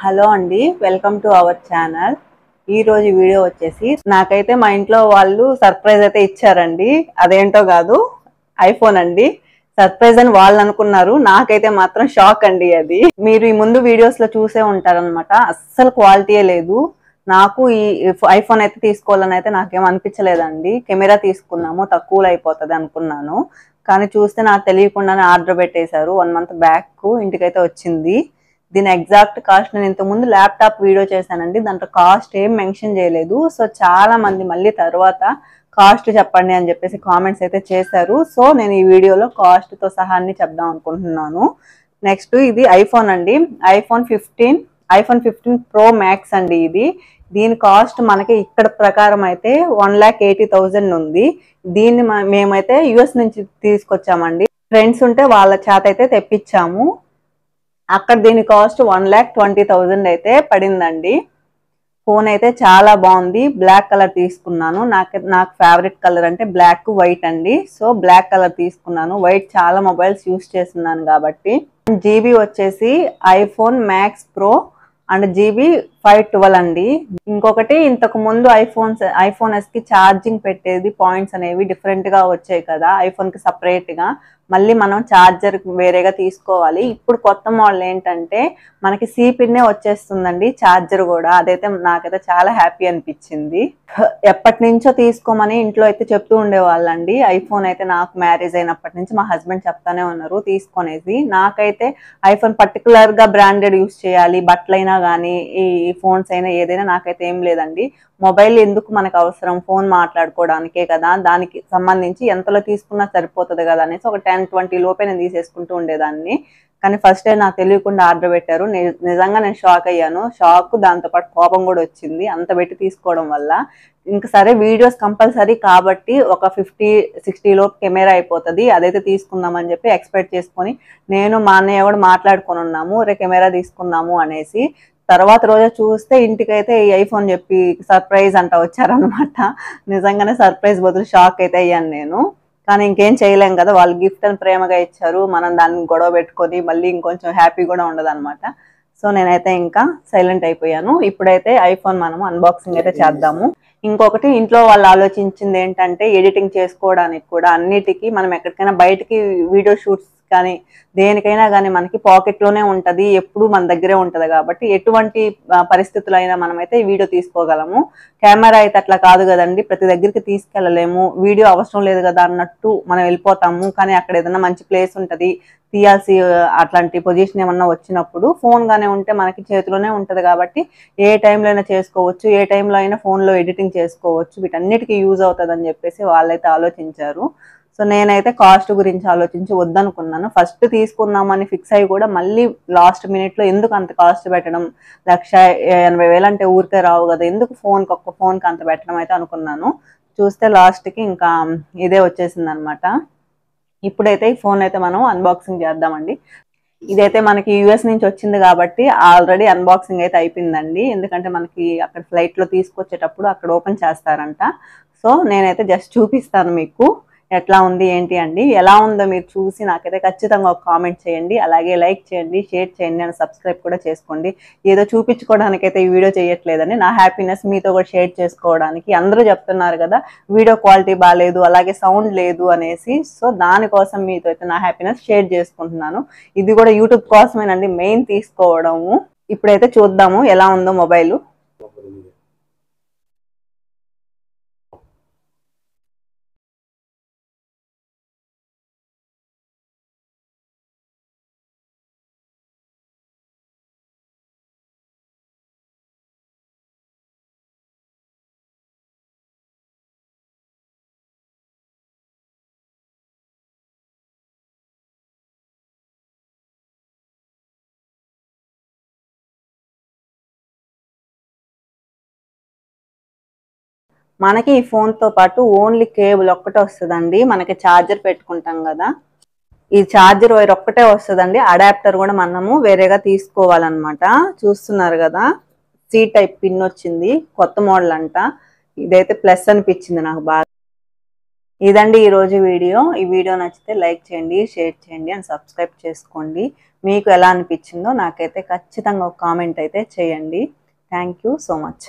Hello అండి, welcome to our channel. ఈ రోజు వీడియో వచ్చేసి నాకైతే మా ఇంట్లో వాళ్ళు సర్ప్రైజ్ అయితే ఇచ్చారండి. అదేంటో కాదు, ఐఫోన్ అండి. సర్ప్రైజ్ అని వాళ్ళు అనుకున్నారు, నాకైతే మాత్రం షాక్ అండి. అది మీరు ఈ ముందు వీడియోస్ లో చూసే ఉంటారనమాట. అస్సలు క్వాలిటీయే లేదు. నాకు ఈ ఐఫోన్ అయితే తీసుకోవాలని అయితే నాకేం అనిపించలేదండి. కెమెరా తీసుకున్నాము, తక్కువలో అయిపోతుంది అనుకున్నాను. కానీ చూస్తే నాకు తెలియకుండానే ఆర్డర్ పెట్టేశారు. 1 మంత్ బ్యాక్ ఇంటికైతే వచ్చింది. దీని ఎగ్జాక్ట్ కాస్ట్ నేను ఇంతకుముందు ల్యాప్టాప్ వీడియో చేశానండి, దాంట్లో కాస్ట్ ఏం మెన్షన్ చేయలేదు. సో చాలా మంది మళ్ళీ తర్వాత కాస్ట్ చెప్పండి అని చెప్పేసి కామెంట్స్ అయితే చేశారు. సో నేను ఈ వీడియోలో కాస్ట్ తో సహా అన్ని చెప్దాం అనుకుంటున్నాను. నెక్స్ట్ ఇది ఐఫోన్ అండి, ఐఫోన్ 15 ప్రో మ్యాక్స్ అండి. దీని కాస్ట్ మనకి ఇక్కడ ప్రకారం అయితే 1,80,000 ఉంది. దీన్ని మేమైతే యుఎస్ నుంచి తీసుకొచ్చామండి. ఫ్రెండ్స్ ఉంటే వాళ్ళ చేత అయితే తెప్పించాము. అక్కడ దీని కాస్ట్ 1,20,000 అయితే పడిందండి. ఫోన్ అయితే చాలా బాగుంది. బ్లాక్ కలర్ తీసుకున్నాను. నాకు ఫేవరెట్ కలర్ అంటే బ్లాక్ వైట్ అండి. సో బ్లాక్ కలర్ తీసుకున్నాను. వైట్ చాలా మొబైల్స్ యూస్ చేస్తున్నాను కాబట్టి. జీబీ వచ్చేసి iPhone max pro and GB 512 అండి. ఇంకొకటి, ఇంతకు ముందు ఐఫోన్ ఎస్ కి ఛార్జింగ్ పెట్టేది పాయింట్స్ అనేవి డిఫరెంట్ గా వచ్చాయి కదా, ఐఫోన్ కి సపరేట్ గా. మళ్ళీ మనం ఛార్జర్ వేరేగా తీసుకోవాలి. ఇప్పుడు కొత్త మోడల్ ఏంటంటే మనకి సిపిన్నే వచ్చేస్తుందండి, ఛార్జర్ కూడా. అదైతే నాకైతే చాలా హ్యాపీ అనిపించింది. ఎప్పటి నుంచో తీసుకోమని ఇంట్లో అయితే చెప్తూ ఉండేవాళ్ళండి. ఐఫోన్ అయితే నాకు మ్యారేజ్ అయినప్పటి నుంచి మా హస్బెండ్ చెప్తానే ఉన్నారు తీసుకునేది. నాకైతే ఐఫోన్ పర్టికులర్ గా బ్రాండెడ్ యూస్ చేయాలి, బట్టలైనా కానీ ఈ ఫోన్స్ అయినా ఏదైనా నాకైతే ఏం లేదండి. మొబైల్ ఎందుకు మనకు అవసరం, ఫోన్ మాట్లాడుకోవడానికే కదా, దానికి సంబంధించి ఎంతలో తీసుకున్నా సరిపోతుంది కదా అనేసి ఒక 10-20 లోపే నేను తీసేసుకుంటూ ఉండేదాన్ని. కానీ ఫస్ట్ టైం నాకు తెలియకుండా ఆర్డర్ పెట్టారు. నిజంగా నేను షాక్ అయ్యాను. షాక్ దాంతోపాటు కోపం కూడా వచ్చింది, అంత పెట్టి తీసుకోవడం వల్ల. ఇంకా సరే వీడియోస్ కంపల్సరీ కాబట్టి ఒక 50-60 లోపు కెమెరా అయిపోతుంది, అదైతే తీసుకుందామని చెప్పి ఎక్స్పెక్ట్ చేసుకొని నేను మా అన్నయ్య కూడా మాట్లాడుకొని ఉన్నాము, రే కెమెరా తీసుకుందాము అనేసి. తర్వాత రోజు చూస్తే ఇంటికైతే ఈ ఐఫోన్ చెప్పి సర్ప్రైజ్ అంట వచ్చారనమాట. నిజంగానే సర్ప్రైజ్ బదులు షాక్ అయితే అయ్యాను నేను. కానీ ఇంకేం చేయలేం కదా, వాళ్ళు గిఫ్ట్ అని ప్రేమగా ఇచ్చారు, మనం దాన్ని గొడవ పెట్టుకొని మళ్ళీ ఇంకొంచెం హ్యాపీ కూడా ఉండదు అనమాట. సో నేనైతే ఇంకా సైలెంట్ అయిపోయాను. ఇప్పుడైతే ఐఫోన్ మనము అన్బాక్సింగ్ అయితే చేద్దాము. ఇంకొకటి, ఇంట్లో వాళ్ళు ఆలోచించింది ఏంటంటే ఎడిటింగ్ చేసుకోవడానికి కూడా, అన్నిటికీ మనం ఎక్కడికైనా బయటికి వీడియో షూట్స్ కానీ దేనికైనా కానీ మనకి పాకెట్ లోనే ఉంటది, ఎప్పుడు మన దగ్గరే ఉంటది కాబట్టి ఎటువంటి పరిస్థితుల్లో అయినా మనమైతే వీడియో తీసుకోగలము. కెమెరా అయితే అట్లా కాదు కదండి, ప్రతి దగ్గరికి తీసుకెళ్ళలేము. వీడియో అవసరం లేదు కదా అన్నట్టు మనం వెళ్ళిపోతాము. కానీ అక్కడ ఏదైనా మంచి ప్లేస్ ఉంటది, తీయాల్సి అట్లాంటి పొజిషన్ ఏమన్నా వచ్చినప్పుడు ఫోన్ గానే ఉంటే మనకి చేతిలోనే ఉంటది కాబట్టి ఏ టైంలో అయినా చేసుకోవచ్చు, ఏ టైంలో అయినా ఫోన్లో ఎడిటింగ్ చేసుకోవచ్చు. వీటన్నిటికీ యూజ్ అవుతుంది అని చెప్పేసి వాళ్ళైతే ఆలోచించారు. సో నేనైతే కాస్ట్ గురించి ఆలోచించి వద్దనుకున్నాను. ఫస్ట్ తీసుకుందామని ఫిక్స్ అయ్యి కూడా మళ్ళీ లాస్ట్ మినిట్లో ఎందుకు అంత కాస్ట్ పెట్టడం, 1,80,000 అంటే ఊరికే రావు కదా, ఎందుకు ఒక్క ఫోన్కి అంత పెట్టడం అయితే అనుకున్నాను. చూస్తే లాస్ట్కి ఇంకా ఇదే వచ్చేసింది అనమాట. ఇప్పుడైతే ఈ ఫోన్ అయితే మనం అన్బాక్సింగ్ చేద్దామండి. ఇదైతే మనకి యుఎస్ నుంచి వచ్చింది కాబట్టి ఆల్రెడీ అన్బాక్సింగ్ అయితే అయిపోయిందండి. ఎందుకంటే మనకి అక్కడ ఫ్లైట్ లో తీసుకొచ్చేటప్పుడు అక్కడ ఓపెన్ చేస్తారంట. సో నేనైతే జస్ట్ చూపిస్తాను మీకు ఎట్లా ఉంది ఏంటి అండి. ఎలా ఉందో మీరు చూసి నాకైతే ఖచ్చితంగా ఒక కామెంట్ చేయండి, అలాగే లైక్ చేయండి, షేర్ చేయండి అండ్ సబ్స్క్రైబ్ కూడా చేసుకోండి. ఏదో చూపించుకోవడానికైతే ఈ వీడియో చేయట్లేదండి, నా హ్యాపీనెస్ మీతో కూడా షేర్ చేసుకోవడానికి. అందరూ చెప్తున్నారు కదా వీడియో క్వాలిటీ బాగాలేదు, అలాగే సౌండ్ లేదు అనేసి. సో దానికోసం మీతో అయితే నా హ్యాపీనెస్ షేర్ చేసుకుంటున్నాను. ఇది కూడా యూట్యూబ్ కోసమేనండి మెయిన్ తీసుకోవడము. ఇప్పుడైతే చూద్దాము ఎలా ఉందో మొబైల్. మనకి ఈ ఫోన్ తో పాటు ఓన్లీ కేబుల్ ఒక్కటే వస్తుందండి. మనకి ఛార్జర్ పెట్టుకుంటాం కదా, ఈ ఛార్జర్ వైర్ ఒక్కటే వస్తుందండి. అడాప్టర్ కూడా మనము వేరేగా తీసుకోవాలన్నమాట. చూస్తున్నారు కదా, సి టైప్ పిన్ వచ్చింది, కొత్త మోడల్ అంట. ఇదైతే ప్లస్ అనిపించింది నాకు బాగా. ఇదండి ఈరోజు వీడియో. ఈ వీడియో నచ్చితే లైక్ చేయండి, షేర్ చేయండి అండ్ సబ్స్క్రైబ్ చేసుకోండి. మీకు ఎలా అనిపించిందో నాకైతే ఖచ్చితంగా ఒక కామెంట్ అయితే చేయండి. Thank you so much.